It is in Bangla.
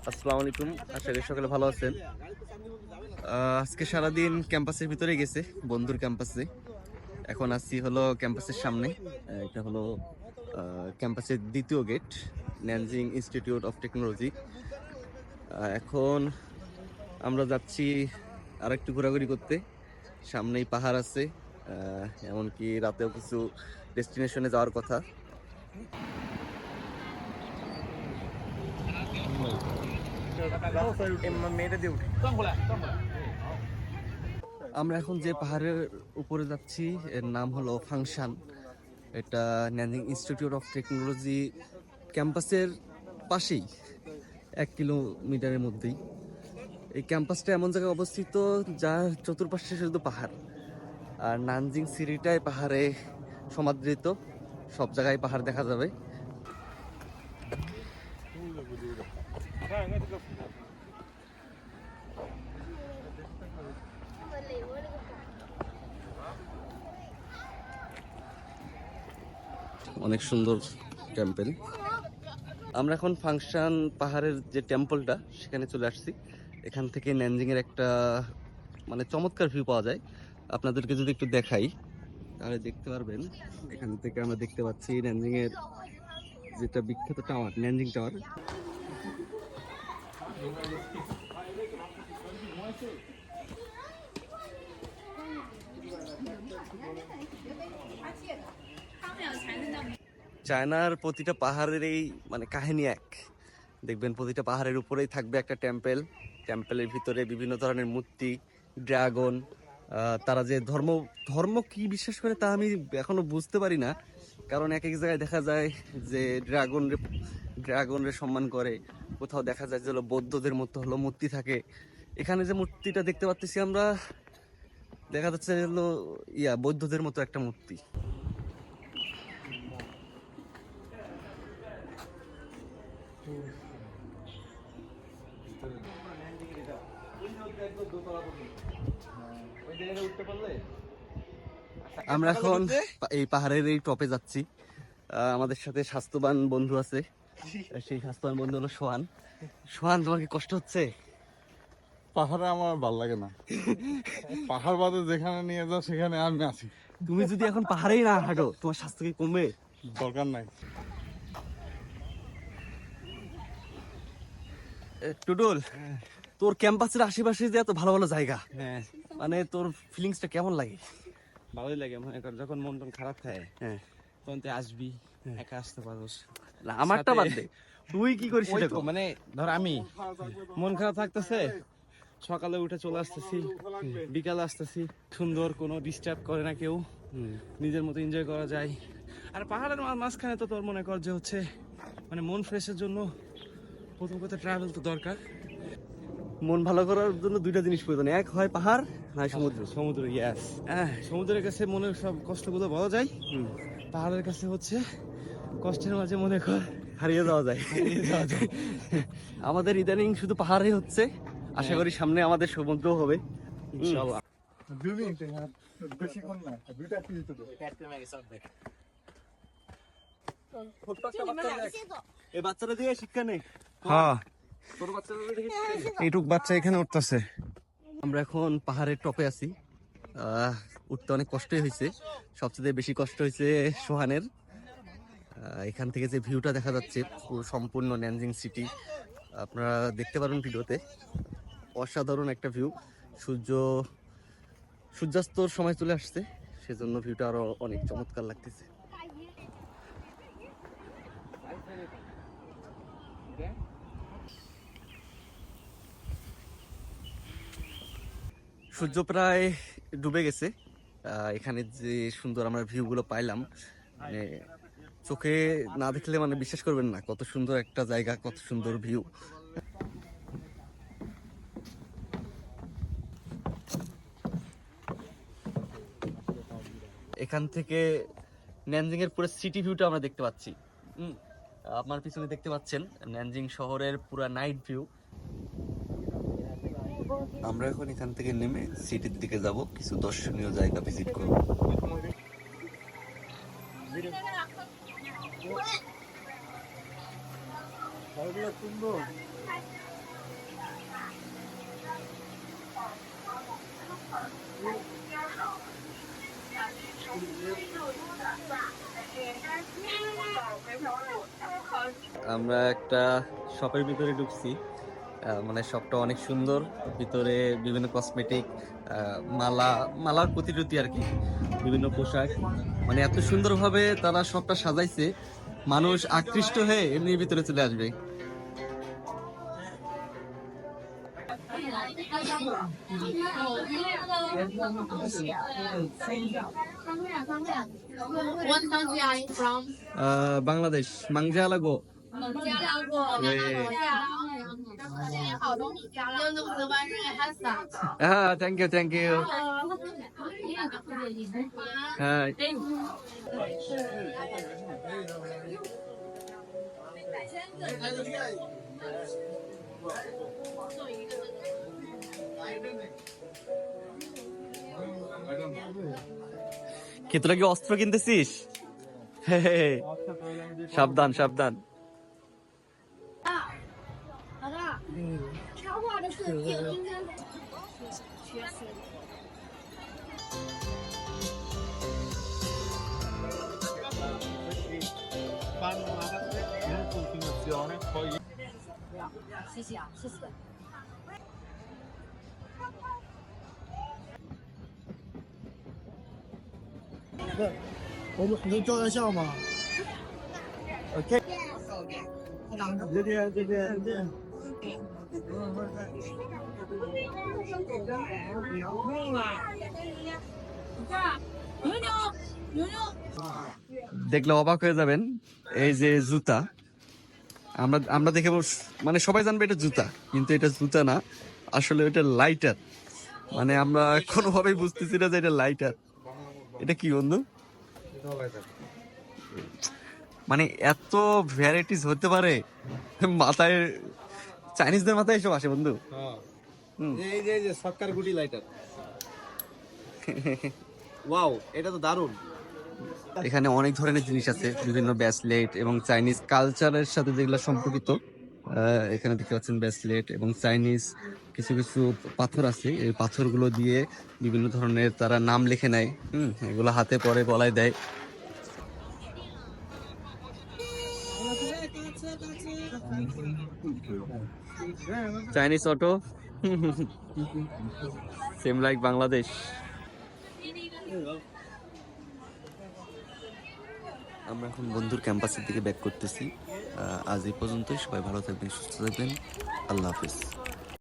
আসসালামু আলাইকুম, আশা করি সকলে ভালো আছেন। আজকে সারাদিন ক্যাম্পাসের ভিতরে গেছে, বন্ধুর ক্যাম্পাসে। এখন আসছি হলো ক্যাম্পাসের সামনে। এটা হলো ক্যাম্পাসের দ্বিতীয় gate, Nanjing institute of technology. এখন আমরা যাচ্ছি আর একটু ঘোরাঘুরি করতে। সামনেই পাহাড় আছে, এমনকি রাতেও কিছু ডেস্টিনেশনে যাওয়ার কথা। আমরা এখন যে পাহাড়ের উপরে যাচ্ছি এর নাম হলো ফাংশন। এটা ন্যানজিং ইনস্টিটিউট অফ টেকনোলজি ক্যাম্পাসের পাশেই, 1 কিলোমিটারের মধ্যেই। এই ক্যাম্পাসটা এমন জায়গায় অবস্থিত যার চতুর্পাশে শুধু পাহাড়, আর নানজিং সিটিটাই পাহাড়ে সমাদৃত। সব জায়গায় পাহাড় দেখা যাবে। অনেক সুন্দর টেম্পল। আমরা এখন ফাংশন পাহাড়ের যে টেম্পলটা সেখানে চলে আসছি। এখান থেকে ন্যানজিং এর একটা চমৎকার ভিউ পাওয়া যায়। আপনাদেরকে যদি একটু দেখাই তাহলে দেখতে পারবেন। এখান থেকে আমরা দেখতে পাচ্ছি ন্যানজিং এর যেটা বিখ্যাত টাওয়ার, ন্যানজিং টাওয়ার। চায়নার প্রতিটা পাহাড়ের এই কাহিনী এক। দেখবেন প্রতিটা পাহাড়ের উপরেই থাকবে একটা টেম্পল। টেম্পলের ভিতরে বিভিন্ন ধরনের মূর্তি, ড্রাগন। তারা যে ধর্ম ধর্ম কি বিশ্বাস করে তা আমি এখনো বুঝতে পারি না, কারণ এক এক জায়গায় দেখা যায় যে ড্রাগনরে সম্মান করে, কোথাও দেখা যায় যে বৌদ্ধদের মতো হলো মূর্তি থাকে। এখানে যে মূর্তিটা দেখতে পাচ্ছি আমরা, দেখা যাচ্ছে হলো বৌদ্ধদের মতো একটা মূর্তি। আমরা এখন এই পাহাড়ের এই টপে যাচ্ছি। আমাদের সাথে স্বাস্থ্যবান বন্ধু আছে, সেই স্বাস্থ্যবান বন্ধু হলো সোহান। সোহান, তোমার কি কষ্ট হচ্ছে? পাহাড়ে আমার ভাল লাগে না। পাহাড় বাদে যেখানে নিয়ে যাও সেখানে আমি আছি। তুমি যদি এখন পাহাড়েই না হাঁটো, তোমার স্বাস্থ্য কি কমবে? দরকার নাই। টুডুল, তোর ক্যাম্পাসের আশেপাশে যে এত ভালো ভালো জায়গা, তোর ফিলিংসটা কেমন লাগে? ভালোই লাগে, মনে কর যখন মন টন খারাপ থাকে তখন তুই আসবি, একা আসতে পারোস। না, আমারটা বাদ দে, তুই কি করিস সেটা কর। ধর আমি মন খারাপ থাকতেছে, সকালে উঠে চলে আসতেছি, বিকালে আসতেছি, সুন্দর, কোনো ডিস্টার্ব করে না কেউ, নিজের মতো এনজয় করা যায়। আর পাহাড়ের মাঝখানে তো তোর মনে কর যে হচ্ছে মন ফ্রেশের জন্য প্রথম কথা ট্রাভেল তো দরকার। মন ভালো করার জন্য দুইটা জিনিস প্রয়োজন, এক হয় পাহাড়, না সমুদ্র। সমুদ্র, ইয়াস। সমুদ্রের কাছে মনের সব কষ্টগুলো বলা যায়, পাহাড়ের কাছে হচ্ছে কষ্টের মাঝে মনে কর হারিয়ে যাওয়া যায়। আমাদের ইদানিং শুধু পাহাড়ে হচ্ছে, আশা করি সামনে আমাদের সমুদ্র হবে ইনশাআল্লাহ। এই বাচ্চারা দিয়ে শিক্ষা নেই। হ্যাঁ, ছোট বাচ্চারা দেখে এইটুক বাচ্চা এখানে উঠতেছে। আমরা এখন পাহাড়ের টপে আছি। উঠতে অনেক কষ্টই হয়েছে, সবচেয়ে বেশি কষ্ট হয়েছে সোহানের। এখান থেকে যে ভিউটা দেখা যাচ্ছে পুরো সম্পূর্ণ ন্যানজিং সিটি, আপনারা দেখতে পারেন ভিডিওতে। অসাধারণ একটা ভিউ। সূর্যাস্তর সময় চলে আসছে, সেজন্য ভিউটা আরো অনেক চমৎকার লাগতেছে। সূর্য প্রায় ডুবে গেছে। এখানে যে সুন্দর আমরা ভিউগুলো পাইলাম, চোখে না দেখলে বিশ্বাস করবেন না কত সুন্দর একটা জায়গা, কত সুন্দর ভিউ। এখান থেকে ন্যানজিং এর পুরো সিটি ভিউটা আমরা দেখতে পাচ্ছি। আপনার পিছনে দেখতে পাচ্ছেন ন্যানজিং শহরের পুরো নাইট ভিউ। আমরা এখন এখান থেকে নেমে সিটির দিকে যাব, কিছু দর্শনীয় জায়গা ভিজিট করব। আমরা একটা শপের ভিতরে ঢুকছি। মানে শপটা অনেক সুন্দর, ভিতরে বিভিন্ন কসমেটিক, মালার প্রতিশ্রুতি আর কি, বিভিন্ন পোশাক, মানে এত সুন্দরভাবে তারা শপটা সাজাইছে, মানুষ আকৃষ্ট হয়ে এমনি ভিতরে চলে আসবে। What country are you from? Bangladesh, মাংজা লাগো। 新加坡。用这个班是哈萨。হ্যাঁ, থ্যাংক ইউ থ্যাংক ইউ। হ্যাঁ, কি তোরা কি অস্ত্র কিনতেছিস? হে হে হে। সাবধান সাবধান। 老大，插画的设计应该缺失。 谢谢啊，谢谢。 我们能照张相吗？OK。这边这边。দেখলে অবাক হয়ে যাবেন, এই যে জুতা, আমরা আমরা দেখে মানে সবাই জানবে এটা জুতা, কিন্তু এটা জুতা না, আসলে এটা লাইটার। মানে আমরা কোনোভাবেই বুঝতেছি না যে এটা লাইটার। এটা কি বন্ধু? মানে এত ভ্যারাইটিস হতে পারে, মাথায় চাইনিজদের মাথায় এসব আসে বন্ধু। এই যে সক্কার গুটি লাইটার। ওয়াও, এটা তো দারুণ। এখানে অনেক ধরনের জিনিস আছে, বিভিন্ন ব্রেসলেট এবং চাইনিজ কালচারের সাথে যেগুলো সম্পর্কিত। এখানে দেখতে পাচ্ছেন ব্রেসলেট এবং চাইনিজ কিছু কিছু পাথর আছে, এই পাথরগুলো দিয়ে বিভিন্ন ধরনের তারা নাম লিখে নেয়। এগুলো হাতে পরে গলায় দেয়। Chinese auto, same like Bangladesh. আমরা এখন বন্ধুর ক্যাম্পাসের দিকে ব্যাক করতেছি। আজ এই পর্যন্তই, সবাই ভালো থাকবেন, সুস্থ থাকবেন, আল্লাহ হাফিজ।